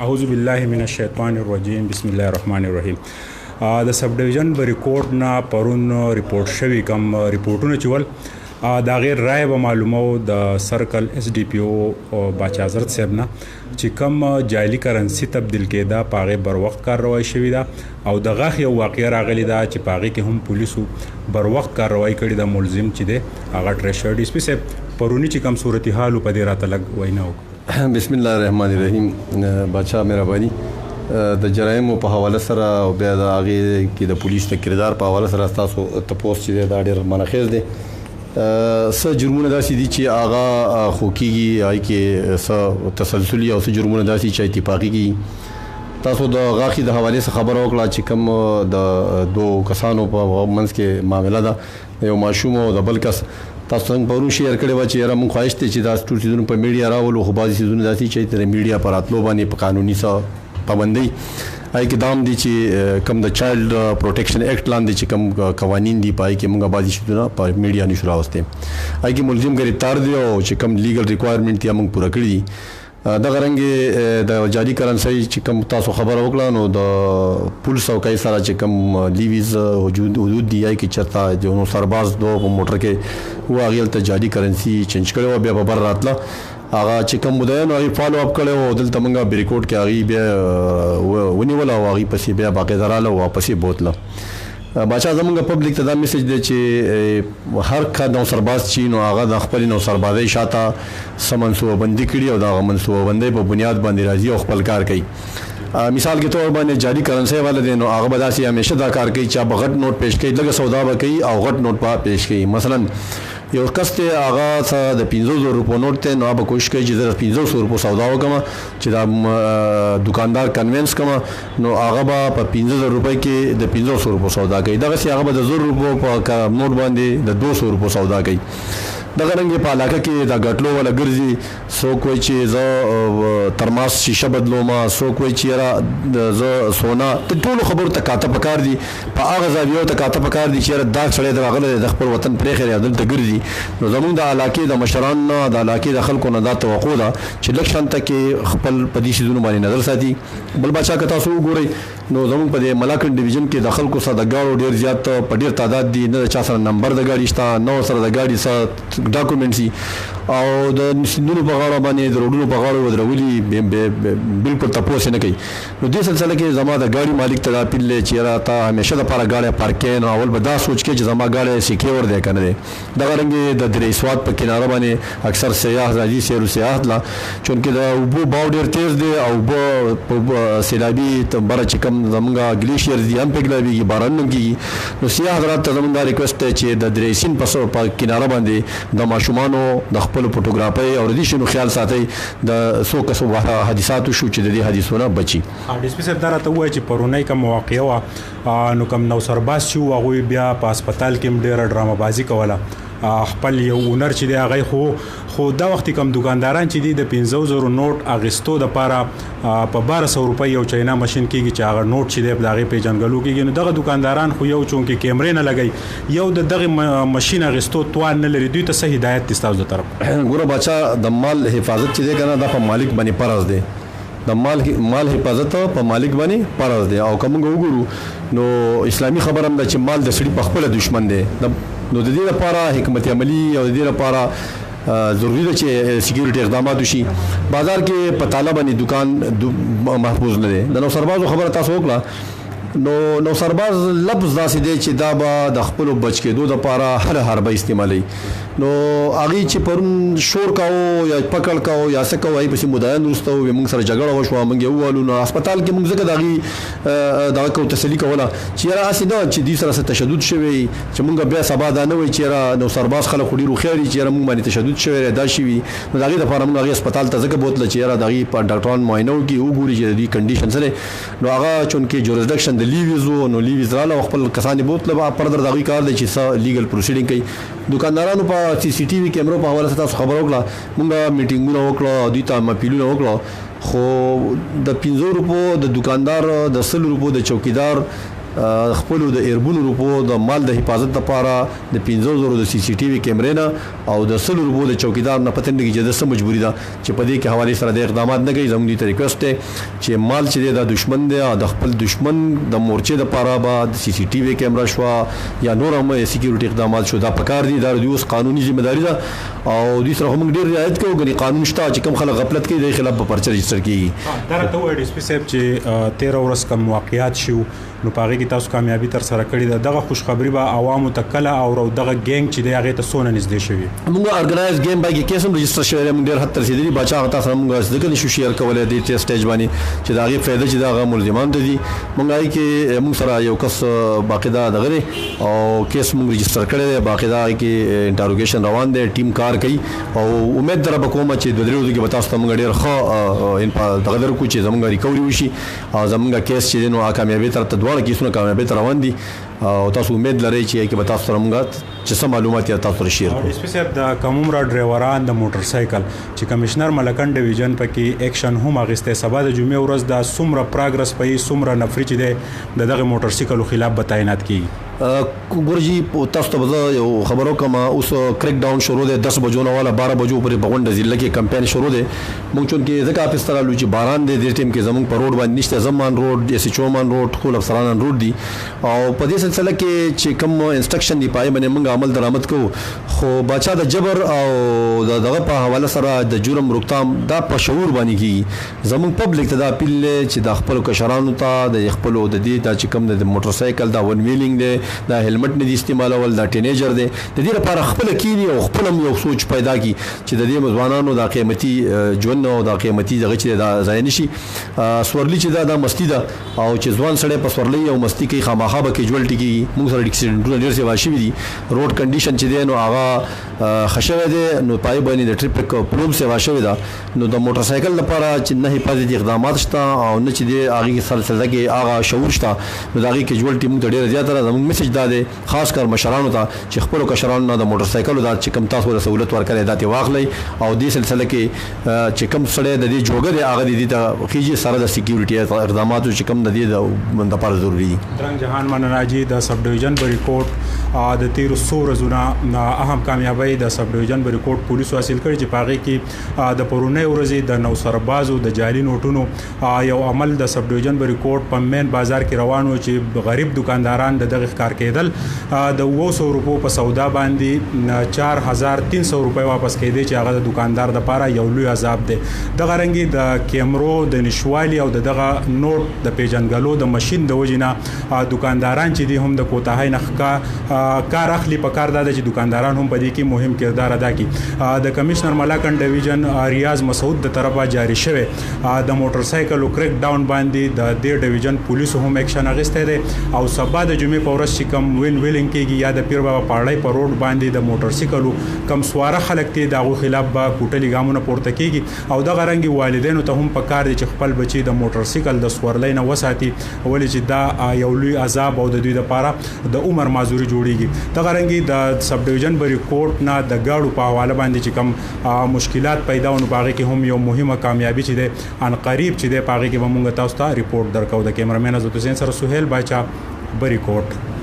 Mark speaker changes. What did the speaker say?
Speaker 1: اعوذ بالله من الشیطان الرجیم بسم الله الرحمن الرحیم. د سب ډیویژن په ریکورډ نه پرون ریپورټ شوی کم ریپورټونه چول دا غیر رائے به معلومه د سرکل اس ډي پی او باچا حضرت صاحب نه چې کم جعلي کرنسی تبدیل کېده پاغه بر وخت کارروای شوی دا او د غاخ یو واقعي راغلی دا چې پاغه کې هم پولیسو بر وخت کارروای کړی د ملزم چې دی هغه ټریشر ډي سپی صاحب پرونی چې کم صورتحال په دې راته لګ وینا وکړه.
Speaker 2: بسم الله الرحمن الرحیم. بادشاہ مهرباني د جرایم په حواله سره او بیا د هغه کې د پولیس د کردار په حواله سره تاسو تپوس چې دا ډېر مناخیز دي. څه جرمونه داسې دي چې هغه خو کېږي هغې کې څه تسلسلي او څه جرمونه داسې چې اتفاقي کېږي. تاسو د غاښې د حوالې څخه خبره وکړه چې کوم د دوه کسانو په منځ کې معامله ده، یو ماشوم او د بل کس. تاسو څنګه پرون شیر کړی و چې یاره مونږ خواهش دی چې دا ټول څیزونه په میډیا راولو، خو بعضې څیزونه داسې چې د میډیا په راتلو باندې په قانوني څه پابندۍ هغې کې دا هم دي چې کوم د چایلډ پروټیکشن ایکټ لاندې چې کوم قوانین دي په هغې کې مونږ بعضې څیزونه په میډیا نشو راوستی. هغې کې ملزم ګرفتار دی او چې کوم لیګل ریکوایرمنټ یې مونږ پوره کړي دي. دغه رنګې د جعلي کرنسۍ چې کوم تاسو خبره وکړه نو د پولیس چوکۍ سره چې کوم لیویز حدود دي هغې کې چېرته یو نو سرباز دو په موټر کې و هغې هلته جعلي کرنسي چینج کړې وه، بیا په بر راتله هغه چې کوم مدعیانو هغې فالو اپ کړی و او دلته موږ بریکوډ کې هغې بیا ونیوله او هغې پسې بیا باقاعده راله او واپس یې بوتله. باچا زمونږ پبلک ته دا میسج دی چې هر کا نو سرباز چې نو هغه د خپل نو سربازۍ شاته څه منصوبه بندي کړي او د هغه منصوبه بندۍ په بنیاد باندې راځي او خپل کار کوي. مثال کې طور باندې جعلي کرنسۍ والا دی نو هغه به داسې همیشه دا کار کوي چې به غټ نوټ پیش کوي، لږه سودا به کوي او غټ نوټ به پیش کوي. مثلا یو کس ته هغه څه د 500 روپو نوټ ته نو هغه کوشش کوي چې زه 500 روپو سودا وکړم چې دا دکاندار کنوینس کړم نو هغه به په 500 روپۍ کې د 500 روپو سودا کوي. دغسې هغه به د 100 روپو په نوټ باندې د 200 روپو سودا کوي. دغه رنګې په علاقه کې دا ګټلو والا ګرځي، څوک وایي چې زه ترماس شیشه بدلوم، څوک وایي چې یاره زه سونا، د ټولو خبرو ته کاته پکار دي، په هغه زاویو ته کاته پکار دي چې یاره دا سړی د راغلی د خپل وطن پرېښی دی دلته ګرځي. نو زمونږ د علاقې د مشرانو نه د علاقې د خلکو نه دا توقع ده چې لږ شانته کې خپل په دې څیزونو باندې نظر ساتي. بل باچا که تاسو وګورئ نو زمونږ په دې ملاکنډ ډیویژن کې د خلکو سره د ګاړو ډېر زیات په ډېر تعداد دي، نه د چا سره نمبر د ګاډي شته، نه ورسره د ګاډي څه ډاکومنټس او د سیندونو په غاړه باندې د روډونو په غاړه ودرولي بالکل تپوس نه کوي. نو دې سلسله کې زما د ګاډي مالک ته دا اپیل دی چې یاره تا همیشه دپاره ګاډی پارک کوې نو اول به دا سوچ کوې چې زما ګاډی سیکیور دی که نه دی. دغه رنګې د درې سوات په کناره باندې اکثر سیاح راځي سیر و سیاحت لا چونکې د اوبو باو ډېر تیز دی او اوبه سیلابي بره چې کوم زمونږ ګلیشیرز دي هم پکې باران هم کېږي. نو سیاح حضرات ته زمونږ دا ریکویسټ دی چې د درې سیند په کناره باندې د ماشومانو د خپل فوټوګرافۍ او ردي شنو خیال ساتي د څو کسو حادثاتو شو چې د دې حادثو نه بچي.
Speaker 1: ډي سپی صاحب دا راته ووایه چې پرونی کوم واقعه وه نو کوم نو سرباز چې وو هغوی بیا په هسپتال کې هم ډېره ډرامه بازي کوله. خپل یو اونر چې دی هغه خو دا وخت کوم دکانداران چې دي د 500 نوټ اغستو دپاره په 1200 روپۍ یو چاینا ماشین کېږي چې هغه نوټ چې دی په د هغې پیژنګلو کېږي. نو دغه دکانداران خو یو چونکې کیمرې نه لګوي، یو د دغې ماشین اغستو توان نه لري. دوی ته څه هدایت دي ستاسو د طرف؟
Speaker 2: ګوره باچا د مال حفاظت چې دی که نه دا په مالک باندې فرض دی، د مال حفاظت په مالک باندې فرض دی. او که موږ وګورو نو اسلامي خبره هم ده چې مال د سړي په خپله دشمن دی. نو د دې لپاره حکمت عملي او د دې لپاره ضروري ده چې سکیورټي اقدامات وشي. بازار کې په تاله باندې دکان محفوظ نه دی. د نوسربازو خبره تاسو وکړه نو سرباز لفظ داسې دی چې دا به د خپلو بچ کېدو دپاره هر حربه استعمالوي. نو هغې چې پرون شور کاوه یا پکړ کاوه یا څه کوه هغې پسې مدعیان وروسته وویل موږ سره جګړه وشوه موږ یې ووهلو. نو هسپتال کې موږ ځکه د هغې دغه کوو تسلي کوله چې یاره هسې نه چې دوی سره څه تشدد شوی چې موږ بیا سبا دا نه وایي چې یاره نو سرباز خلک خو ډېر هوښیار دي چې یاره موږ باندې تشدد شوی دی دا شوي. نو د هغې دپاره موږ هغې هسپتال ته ځکه بوتله چې یاره د هغې په ډاکټران معاینه وکړي وګوري چې د دوی کنډیشن څه دی. نو هغه چونکې جورسډکشن د لیویز و نو لیویز راله او خپل کسان یې بوتله پردر د هغوی کار دی چې څه لیګل پروسیډینګ کوي. دکاندارانو په سی سی ټي وي کیمرو په حواله سره تاسو خبره وکړه، موږ میټینګونه وکړه، دوی ته اپیلونه وکړه، خو د 500 روپو د دکاندار د 100 روپو د چوکیدار خپل د ایربونو روپو د مال د حفاظت لپاره د 500 د سی سی ټي وي کیمرې نه او د 100 روپو د چوکیدار نه پته نه کېږي چې د څه مجبوري ده چې په دې کې حوالې سره د اقدامات نه کوي. زموږ دوی ته ریکویسټ دی چې مال چې د دشمن دی د خپل دشمن د مورچې د پاره بعد سی سی ټي وی کیمرا شو یا نور هم سکیورټي اقدامات شو دا پکار دي دا د اوس قانوني ځمېداري ده او د سره هم ډیر رعایت کوو غني قانون شته چې کوم خلک غفلت کوي د خلاف په پرچه رجسټر کیږي
Speaker 1: دا راته وایي ډي سي پي صاحب چې 13 ورځ کم واقعیات شو نو پاره کې تاسو کامیابی تر سره کړی ده دغه خوشخبری به عوامو ته کله او دغه ګینګ چې دی هغه ته سونه نږدې شوی
Speaker 2: موږ ارګنایز ګیم باندې کیس هم رجسټر شوی موږ ډیر حد تر رسیدلی بچا غتا سره موږ ځکه نشو شیر کولای د ټیسټ سټیج باندې چې دا غي فائدہ چې دا ملزمان دي موږ هاي کې موږ سره یو کس باقاعده دغه او کیس موږ رجسټر کړی دی باقاعده کې انټروګیشن روان دی ټیم کار کوي او امید در به کوم چې د درو کې بتا ستاسو موږ ډیر ښه ان په دغه درو کې زموږ ریکوري وشي او زموږ کیس چې نو کامیابی تر تدوړ کیسونه کامیابی روان دي او تاسو امید لرئ چې به تاسو سره موږ چې سم معلومات یا تاسو سره شیر
Speaker 1: کړو اسپیسیف د کومرا ډرایوران د موټر سایکل چې کمشنر ملکن ډیویژن پکې اکشن هم اغسته سبا د جمعې ورځ د سمره پروګرس پې سمره نفری چې دغه موټر سایکل خلاف به تعینات کیږي
Speaker 2: ګورجی تاسو ته یو خبرو کما اوس کریک ډاون شروع ده 10 بجو نه والا 12 بجو پورې بغونډه ضلع کې کمپاین شروع ده مونږ چون کې ځکه اپ استرا لوچی باران دي د ټیم کې زمونږ په روډ باندې نشته زمان روډ اس چومان روډ خو افسران روډ دي او په دې سلسله کې چې کوم انسټرکشن دی پای باندې مونږ عمل درآمد کوو خو بچا د جبر او دغه په حواله سره د جرم روکتام دا په شعور باندې کیږي زمونږ پبلک ته دا اپیل چې د خپل کشرانو ته د خپل د دې د چې کوم د موټر سایکل دا ون ویلینګ دی دا هلمټ نه دي استعمالول دا ټینیجر دی د دې لپاره خپل کینی او خپل یو سوچ پیدا کی چې د دې ځوانانو د قیمتي ژوند او د قیمتي دغه چې دا ځای نشي سورلی چې دا مستی ده او چې ځوان سړی په سورلی او مستی کې خامخا به کې جوړ ټکی موږ سره اکسیډنټونه ډیر څه واشي دي روډ کنډیشن چې دی نو هغه خشوه دی نو پای باندې د ټریفیک پروبلم څه واشي ده نو د موټر سایکل لپاره چې نه حفاظتي اقدامات شته او نه چې دی هغه سلسله کې هغه شعور شته نو دا کې جوړ ټیم ډیر زیاته زموږ میسج دا دی خاص کر مشرانو ته چې خپل کشرانو نه د موټر سایکل د چې کم تاسو له سہولت ورکړی داتې واخلي او دې سلسله کې چې کم سړی د دې جوګر هغه د دې ته خيجي سره د سکیورټي اقدامات چې کم د دې د لپاره ضروری دي
Speaker 1: درنګ جهان منراجي د سب ډیویژن بریکوټ د 1300 ورځې اهم کامیابی د سب ډیویژن بریکوټ پولیسو حاصل کړي چې پاغي کې د پرونی ورځې د نو سربازو د جعلي نوټونو یو عمل د سب ډیویژن بریکوټ په مین بازار کې روانو چې غریب دکانداران د دغه ښکار کېدل د 200 روپو په سودا باندې 4300 روپۍ واپس کېدي چې هغه د دکاندار د لپاره یو لوی عذاب دی د غرنګي د کیمرو د نشوالي او دغه نوٹ د پیژنګلو د ماشين د وجینا دکانداران چې دي هم د کوتاهی نخکا کار اخلي په کار د چې دکانداران هم په دې کې مهم کردار ادا کوي د کمشنر ملاکن ډیویژن ریاض مسعود د طرفه جاری شوه د موټر سایکل کریک ډاون باندې د دې ډیویژن پولیسو هم اکشن اغسته دي او سبا د جمعې په ورځ چې کوم وین ویلینګ کېږي یا د پیر بابا پاړای په روډ باندې د موټر سایکلو کم سواره خلک ته دغه خلاف به کوټلي ګامونه پورته کېږي او د غرنګي والدینو ته هم په کار دي چې خپل بچي د موټر سایکل د سورلین وساتي ولې چې دا یو لوی عذاب او د دوی لپاره د عمر معذوري جوړیږي د غرنګي د سب ډیویژن بریکوټ نه د گاډو په حواله باندې چې کم مشکلات پیدا ونه باغې کې هم یو مهمه کامیابی چې ده ان قریب چې ده پاغې کې به موږ تاسو ته ریپورت درکو د کیمرمن عزت حسین سره سہیل باچا بریکوټ